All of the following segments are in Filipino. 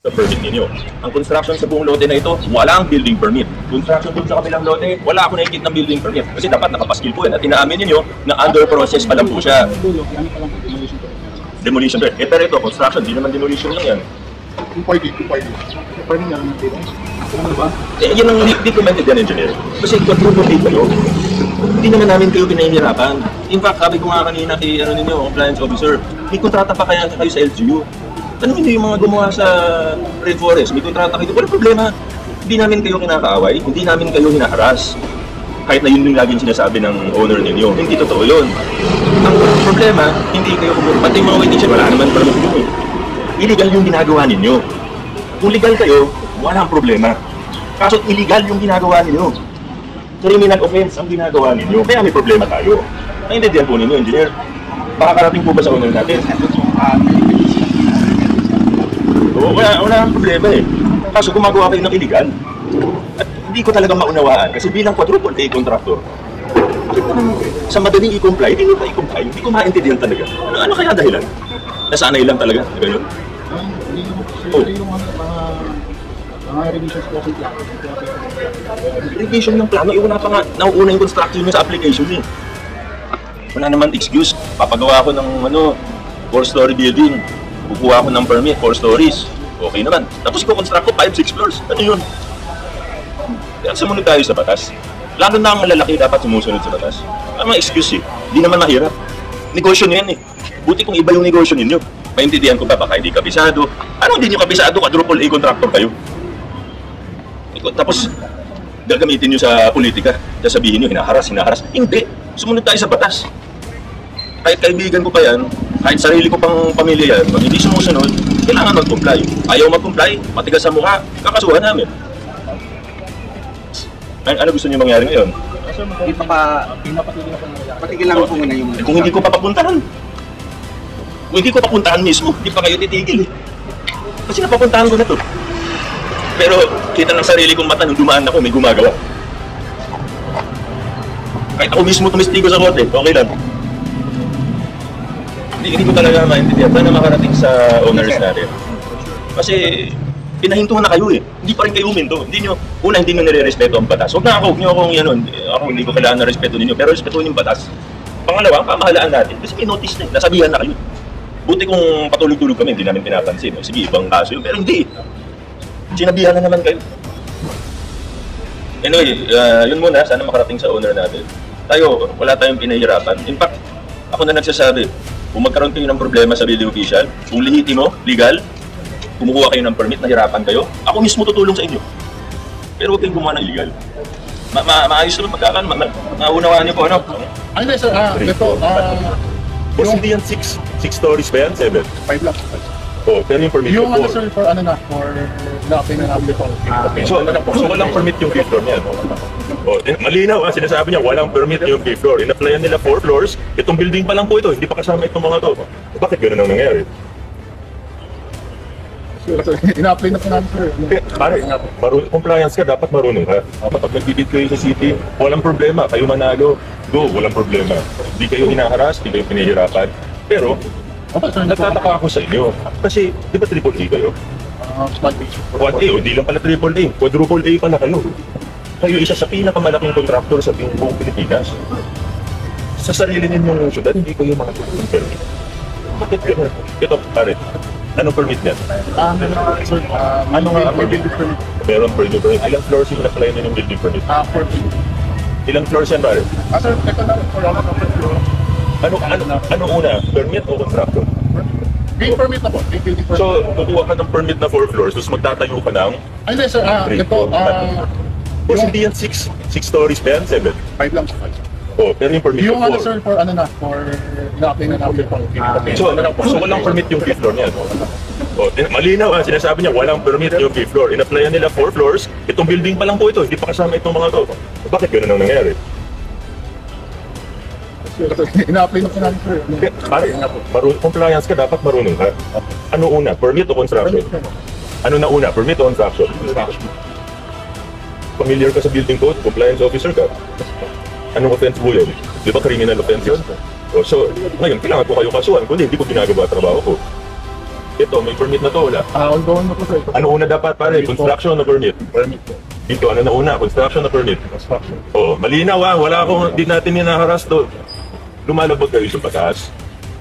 sa permit ninyo. Ang construction sa buong lote na ito, walang building permit. Construction dun sa kabilang lote, wala ako nakikita ng building permit. Kasi dapat nakapaskil po yan at inaamin ninyo na under process pa lang po siya. Demolition permit. Pero ito, construction, di naman demolition lang yan. Pwede nga naman dito. Ano ba? Yan ang recommended yan, engineer. Kasi quadruple A kayo. Hindi naman namin kayo pinahihirapan. In fact, sabi ko nga kanina kay compliance officer, may kontrata pa kaya kayo sa LGU. Tanungin niyo yung mga gumawa sa Red Forest, may kontrata kayo, walang problema. Hindi namin kayo kinakaaway, hindi namin kayo hinaharas. Kahit na yun yung laging sinasabi ng owner ninyo, hindi totoo yun. Ang problema, hindi kayo pati mga witness, wala naman permit nyo eh. Illegal yung ginagawa ninyo. Kung legal kayo, walang problema. Kaso illegal yung ginagawa ninyo. Criminal offense ang ginagawa ninyo, kaya may problema tayo. Naintindihan po ninyo, engineer. Pakakarating po ba sa owner natin? Oo, wala nang problema eh. Kaso gumagawa kayo ng illegal. At hindi ko talaga maunawaan kasi bilang quadruple A contractor, sa madaling i-comply, hindi pa i-comply, hindi ko maintindihan talaga. Ano kaya dahilan? Nasanay lang talaga, gano'n? Mga revisions po sa plano. Revision ng plano, wala pa nga, nauuna yung construction nyo sa application eh. Wala naman excuse, papagawa ko ng 4-story building, kukuha ko ng permit, 4 stories. Okay naman. Tapos i-construct ko 5-6 floors. Ano yun? Kaya sumunod tayo sa batas. Lalo na ang malalaki dapat sumusunod sa batas. Ano mga excuse eh. Hindi naman mahirap. Negosyo niyan eh. Buti kung iba yung negosyo ninyo. Maintindihan ko ba baka hindi kabisado. Ano hindi nyo kabisado? Quadruple A contractor kayo. Tapos gagamitin nyo sa politika. Sasabihin nyo, hinaharas. Hindi. Sumunod tayo sa batas. Kahit kaibigan ko pa yan, kahit sarili ko pang pamilya yan, pag hindi sumusunod, kailangan mag-comply. Ayaw mag-comply, matigas sa mukha, kakasuhan namin. Ano gusto niyo mangyari ngayon? Hindi pa patigil lang po muna yung... Kung hindi ko papapuntahan. Kung hindi ko papuntahan mismo, hindi pa kayo titigil eh. Kasi napapuntahan ko na to. Pero kita ng sarili kong mata nung dumaan ako, may gumagawa. Kahit ako mismo tumistigo sa kote, okay lang. Hindi ko talaga maintindihan. Sana makarating sa owners natin. Kasi pinahinto na kayo eh. Hindi pa rin kayo huminto. Hindi nyo nire-respeto ang batas. Huwag nyo akong ako hindi ko kailangan na respeto ninyo. Pero respetuhin yung batas. Pangalawa, pamahalaan natin. Kasi may notice na eh. Nasabihan na kayo. Buti kung patulog-tulog kami, hindi namin pinapansin. Sige, ibang kaso yun. Pero hindi. Sinabihan na naman kayo. Anyway, yun muna. Sana makarating sa owner natin. Tayo, wala tayong pinahihirapan. In fact, ako na nagsasabi, kung magkaroon kayo ng problema sa building official, kung lehitimo, legal, kumukuha kayo ng permit, nahirapan kayo, ako mismo tutulong sa inyo. Pero huwag kayong gumawa ng illegal. Maayos naman pagkakan, maunawaan niyo po ano? Ay, hindi sir, ito, Boss, hindi yan 6 stories ba yan? 7? 5 lang. Oh, pero yung permit Yung ko sir, for na-apply na Okay, so walang permit yung fifth floor niya. Oh, malinaw sinasabi niya, walang permit yung fifth floor. In-applyan nila 4 floors, itong building pa lang po ito, hindi pa kasama itong mga to. Bakit gano'n ang nangyari? Ina-apply na po namin sir. Pare, compliance ka, dapat marunong ka. Pag nagbibid kayo sa city, walang problema, kayo manalo, go, walang problema. Hindi kayo hinaharas, hindi kayo pinahihirapan. Pero, nagtataka ako sa inyo. Kasi, di ba triple A kayo? Quad A, o di lang pala triple A. Quadruple A pala kayo. Kayo isa sa pinakamalaking contractor sa buong Pilipinas. Sa sarili ninyong syudad, hindi kayo mga permit. Bakit gano'n? Ito, pare, anong permit niyan? Sir, ano nga, may building permit. Meron building permit. Ilang floors yung na-apply na yung building permit? 4. Ilang floors yan, pare? Sir, ito na, for all of Ano una? Permit o contractor? May permit na po, may building permit. So, kukuha ka ng permit na 4 floors, tapos magtatayo ka ng Ay, hindi sir, ito, Boss, hindi yan 6 stories ba yan? 7? 5 lang sa 5. Oh, pero yung permit Yung yung 4. sir, for na-apply na namin po. So walang permit yung 5th floor niyan. Oh, malinaw sinasabi niya, walang permit yung 5th floor. In-applyan nila 4 floors, itong building pa lang po ito, hindi pa kasama itong mga to. Bakit gano'n ang nangyari? Ina-apply na po namin sir. Pare, compliance ka, dapat marunong ka. Ano una, permit o construction? Ano na una, permit o construction? Familiar ka sa building code, compliance officer ka. Anong offense po yun? Di ba criminal offense yun? So, ngayon, kailangan ko kayo kasuhan, kundi hindi ko ginagawa trabaho ko. Ito, may permit na to, wala. Ongoing na po sir. Ano una dapat pare? Construction o permit? Permit po. Dito, ano na una? Construction o permit? Construction. Oh, malinaw wala akong, di natin hinaharas to. Lumalabag kayo sa batas.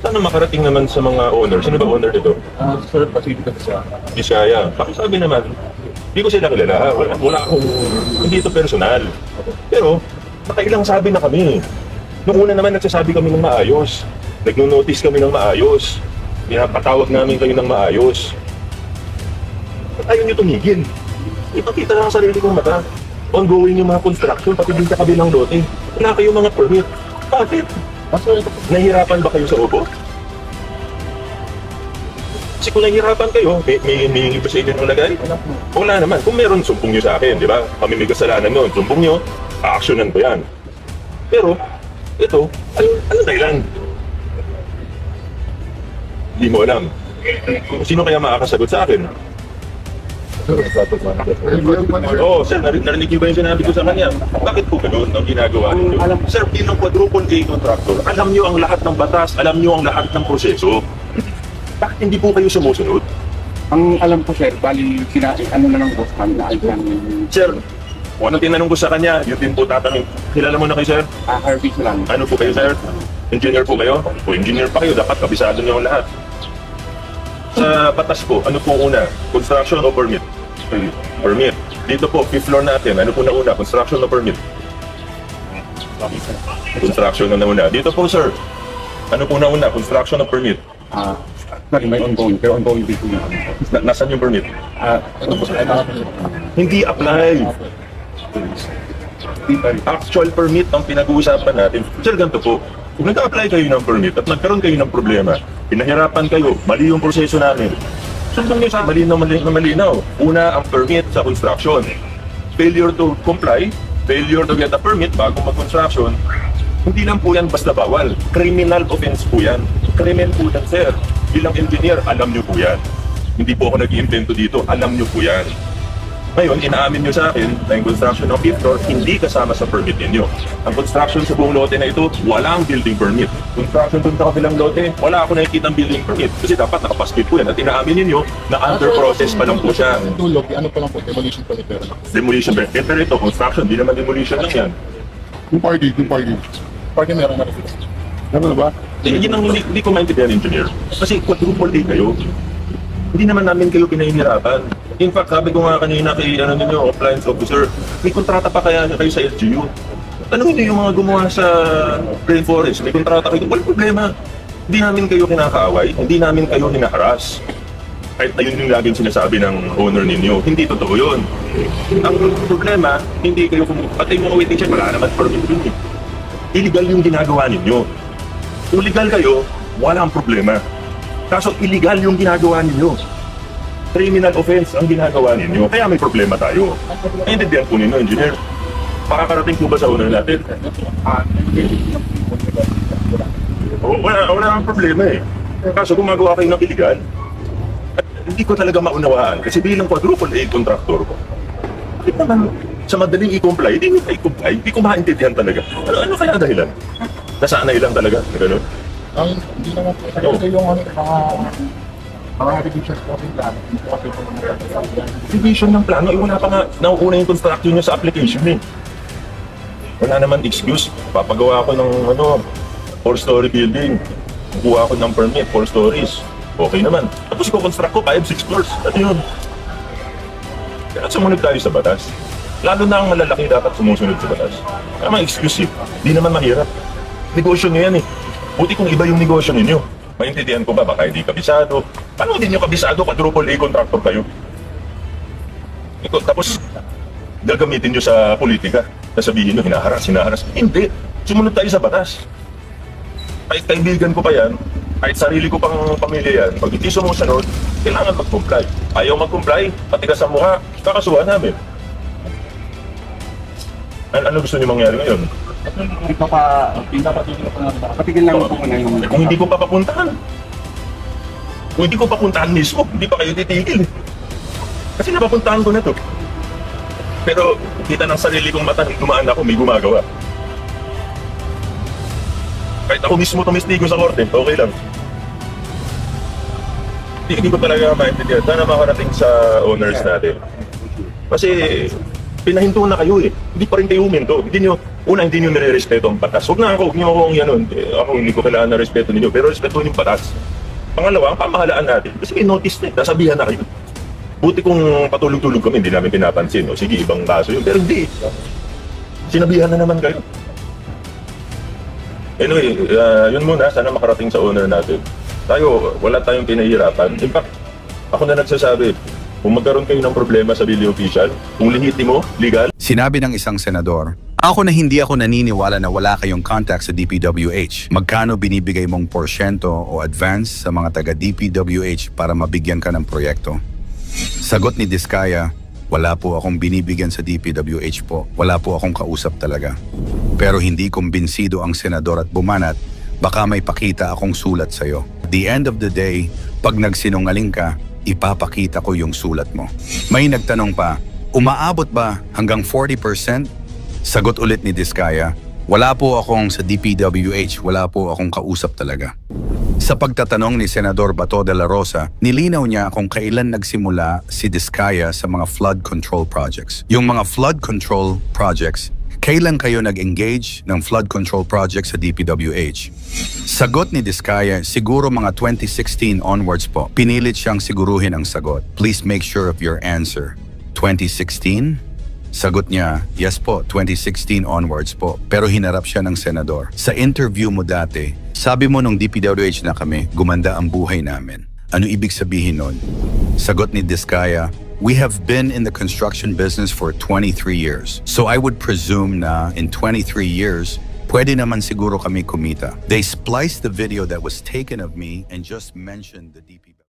Sana makarating naman sa mga owner. Sino ba owner nito? Sir, Pacific siya. Bisaya. Pakisabi naman, hindi ko sila kilala. Wala akong, hindi ito personal. Pero, nakailang sabi na kami. Noong una naman nagsasabi kami ng maayos. Nagno-notice kami ng maayos. Pinapatawag namin kayo ng maayos. Ba't ayaw nyo tumigil? Ipakita lang ang sarili kong mata. Ongoing yung mga construction, pati din sa kabilang lote. Wala kayong mga permit. Bakit? Nahihirapan ba kayo sa upo? Kasi kung nahihirapan kayo, may ba sa inyo ng lagay? Wala naman. Kung meron, sumpong nyo sa akin, di ba? Kami may kasalanan nun. Sumpong nyo, a-actionan ko yan. Pero, ito, ano dahilan? Hindi mo alam. Sino kaya makakasagot sa akin? Oo, sir, narinig niyo ba yung sinabi ko sa kanya? Bakit po ganun ang ginagawa ninyo? Sir, bilang quadruple A contractor, alam niyo ang lahat ng batas, alam niyo ang lahat ng proseso. Bakit hindi po kayo sumusunod? Ang alam ko sir, bali ano na lang boss kami na Sir, kung anong tinanong ko sa kanya, yun din po tatanong. Kilala mo na kayo, sir? Harvey lang. Ano po kayo, sir? Engineer po kayo? O engineer pa kayo, dapat kabisado niyo ang lahat. Sa batas po, ano po una? Construction o permit? Permit. Dito po, fifth floor natin. Ano po na una? Construction o permit? Construction na una. Dito po, sir. Ano po na una? Construction o permit? Sorry, may ongoing, pero ongoing dito yung Nasaan yung permit? ito po sir, Hindi apply. Actual permit ang pinag-uusapan natin. Sir, ganito po. Kung nag-apply kayo ng permit at nagkaroon kayo ng problema, pinahirapan kayo, mali yung proseso namin. Sundin nyo sa malinaw. Una, ang permit sa construction. Failure to comply, failure to get a permit bago mag-construction, hindi lang po yan basta bawal. Criminal offense po yan. Criminal po yan, sir. Bilang engineer, alam nyo po yan. Hindi po ako nag-iimbento dito, alam nyo po yan. Ngayon, inaamin nyo sa akin na yung construction ng fifth floor hindi kasama sa permit ninyo. Ang construction sa buong lote na ito, walang building permit. Construction dun sa kabilang lote, wala ako nakikita ng building permit. Kasi dapat nakapaskit po yan. At inaamin ninyo na under process pa lang po siya. Tulog, ano pa lang po, demolition permit. Demolition permit. Pero ito, construction, di naman demolition lang yan. Yung party. Party meron na rin. Ano ba? Yun ang hindi ko maintindihan, engineer. Kasi quadruple A kayo. Hindi naman namin kayo pinahihirapan. In fact, sabi ko nga kanina kay compliance officer, may kontrata pa kaya kayo sa LGU. Tanungin niyo yung mga gumawa sa rainforest, may kontrata kayo. Walang problema. Hindi namin kayo kinakaaway, hindi namin kayo hinaharas. Kahit ayun yung laging sinasabi ng owner ninyo, hindi totoo yun. Ang problema, hindi kayo pati yung mga waiting shed, wala naman permit yun. Illegal yung ginagawa ninyo. Kung legal kayo, walang problema. Kaso illegal yung ginagawa ninyo. Criminal offense ang ginagawa ninyo. Kaya may problema tayo. Naintindihan po ninyo, engineer. Makakarating po ba sa owner natin? Wala nang problema eh. Kaso gumagawa kayo ng illegal. At hindi ko talaga maunawaan. Kasi bilang quadruple A contractor ko, bakit naman sa madaling i-comply, hindi nyo i-comply, hindi ko maintindihan talaga. Ano kaya dahilan? Nasanay lang talaga. Gano'n? Hindi naman po. Kasi yung mga revision po lang. Revision ng plano, wala pa nga nauuna yung construction nyo sa application eh. Wala naman excuse. Papagawa ako ng 4-story building. Kukuha ako ng permit, 4 stories. Okay naman. Tapos ko-construct ko 5-6 floors. Ano yun? Kaya sumunod tayo sa batas. Lalo na ang malalaki dapat sumusunod sa batas. Kaya mga excuse eh. Di naman mahirap. Negosyo nyo yan eh. Buti kung iba yung negosyo ninyo. Maintindihan ko ba? Baka hindi kabisado. Paano hindi nyo kabisado? Quadruple A contractor kayo. Tapos, gagamitin nyo sa politika. Sasabihin nyo, hinaharas. Hindi. Sumunod tayo sa batas. Kahit kaibigan ko pa yan, kahit sarili ko pang pamilya yan, pag hindi sumusunod, kailangan mag-comply. Ayaw mag-comply, patigas ang mukha, kakasuhan namin. Ano gusto nyo mangyari ngayon? Patigil lang po na yung... Kung hindi ko pa papuntahan. Kung hindi ko papuntahan mismo, hindi pa kayo titigil. Kasi napapuntahan ko na to. Pero kita ng sarili kong mata, dumaan ako, may gumagawa. Kahit ako mismo tumistigo sa korte, okay lang. Hindi ko talaga maintindihan. Sana makarating sa owners natin. Kasi pinahinto na kayo eh. Hindi pa rin kayo huminto. Hindi nyo nire-respeto ang batas. Huwag nyo akong yan. Ako hindi ko kailangan na respeto ninyo. Pero respetuhin yung batas. Pangalawa, ang pamahalaan natin. Kasi may notice na eh. Nasabihan na kayo. Buti kung patulog-tulog kami, hindi namin pinapansin. O sige, ibang kaso yun. Pero hindi. Sinabihan na naman kayo. Anyway, yun muna. Sana makarating sa owner natin. Tayo, wala tayong pinahihirapan. In fact, ako na nagsasabi, kung magkaroon kayo ng problema sa billing official, kung lehitimo, legal. Sinabi ng isang senador, ako na hindi ako naniniwala na wala kayong contact sa DPWH. Magkano binibigay mong porsyento o advance sa mga taga-DPWH para mabigyan ka ng proyekto? Sagot ni Diskaya, wala po akong binibigyan sa DPWH po. Wala po akong kausap talaga. Pero hindi kumbinsido ang senador at bumanat, baka may pakita akong sulat sa'yo. At the end of the day, pag nagsinungaling ka, ipapakita ko yung sulat mo. May nagtanong pa, umaabot ba hanggang 40%? Sagot ulit ni Diskaya, wala po akong sa DPWH, wala po akong kausap talaga. Sa pagtatanong ni Senador Bato de la Rosa, nilinaw niya kung kailan nagsimula si Diskaya sa mga flood control projects. Yung mga flood control projects, kailan kayo nag-engage ng flood control projects sa DPWH? Sagot ni Diskaya, siguro mga 2016 onwards po. Pinilit siyang siguruhin ang sagot. Please make sure of your answer. 2016? Sagot niya, yes po, 2016 onwards po. Pero hinarap siya ng senador. Sa interview mo dati, sabi mo nung DPWH na kami, gumanda ang buhay namin. Ano ibig sabihin nun? Sagot ni Diskaya, we have been in the construction business for 23 years. So I would presume na in 23 years, pwede naman siguro kami kumita. They spliced the video that was taken of me and just mentioned the DPWH.